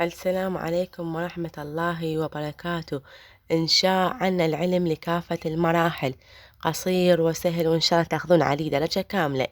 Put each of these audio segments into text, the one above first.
السلام عليكم ورحمة الله وبركاته. إنشاء عن العلم لكافة المراحل، قصير وسهل، وإن شاء الله تاخذون عليه درجة كاملة.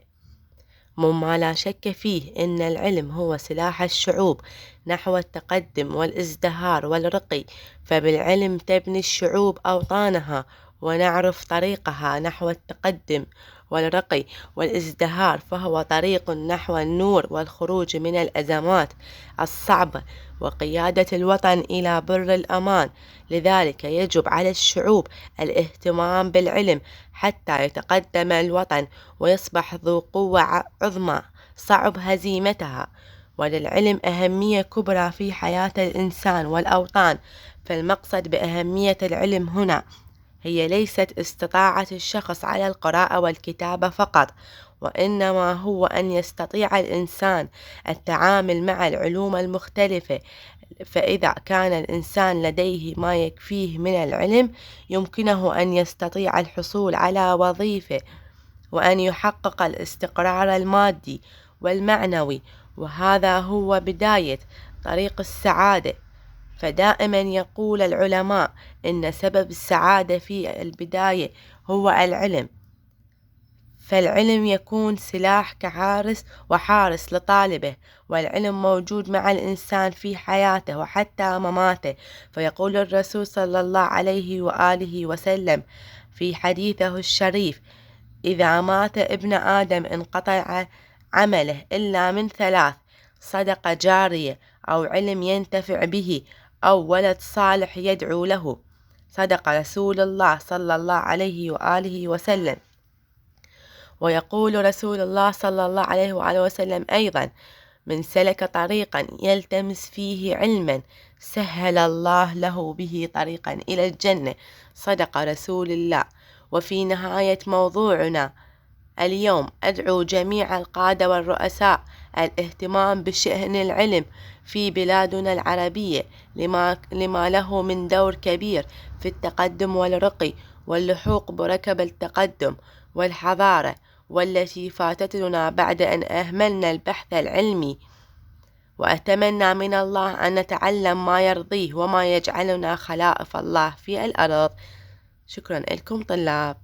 مما لا شك فيه إن العلم هو سلاح الشعوب نحو التقدم والازدهار والرقي، فبالعلم تبني الشعوب أوطانها، ونعرف طريقها نحو التقدم والرقي والازدهار، فهو طريق نحو النور والخروج من الأزمات الصعبة وقيادة الوطن إلى بر الأمان. لذلك يجب على الشعوب الاهتمام بالعلم حتى يتقدم الوطن ويصبح ذو قوة عظمى صعب هزيمتها. وللعلم أهمية كبرى في حياة الإنسان والأوطان، فالمقصد بأهمية العلم هنا هي ليست استطاعة الشخص على القراءة والكتابة فقط، وإنما هو أن يستطيع الإنسان التعامل مع العلوم المختلفة. فإذا كان الإنسان لديه ما يكفيه من العلم، يمكنه أن يستطيع الحصول على وظيفة، وأن يحقق الاستقرار المادي والمعنوي، وهذا هو بداية طريق السعادة. فدائما يقول العلماء إن سبب السعادة في البداية هو العلم، فالعلم يكون سلاح كحارس وحارس لطالبه، والعلم موجود مع الإنسان في حياته وحتى مماته. فيقول الرسول صلى الله عليه وآله وسلم في حديثه الشريف: إذا مات ابن آدم انقطع عمله إلا من ثلاث: صدقة جارية، أو علم ينتفع به، أو ولد صالح يدعو له. صدق رسول الله صلى الله عليه وآله وسلم. ويقول رسول الله صلى الله عليه وآله وسلم أيضا: من سلك طريقا يلتمس فيه علما سهل الله له به طريقا إلى الجنة. صدق رسول الله. وفي نهاية موضوعنا اليوم أدعو جميع القادة والرؤساء الاهتمام بشأن العلم في بلادنا العربية، لما له من دور كبير في التقدم والرقي واللحوق بركب التقدم والحضارة، والتي فاتتنا بعد أن أهملنا البحث العلمي. وأتمنى من الله أن نتعلم ما يرضيه وما يجعلنا خلائف الله في الأرض. شكرا لكم طلاب.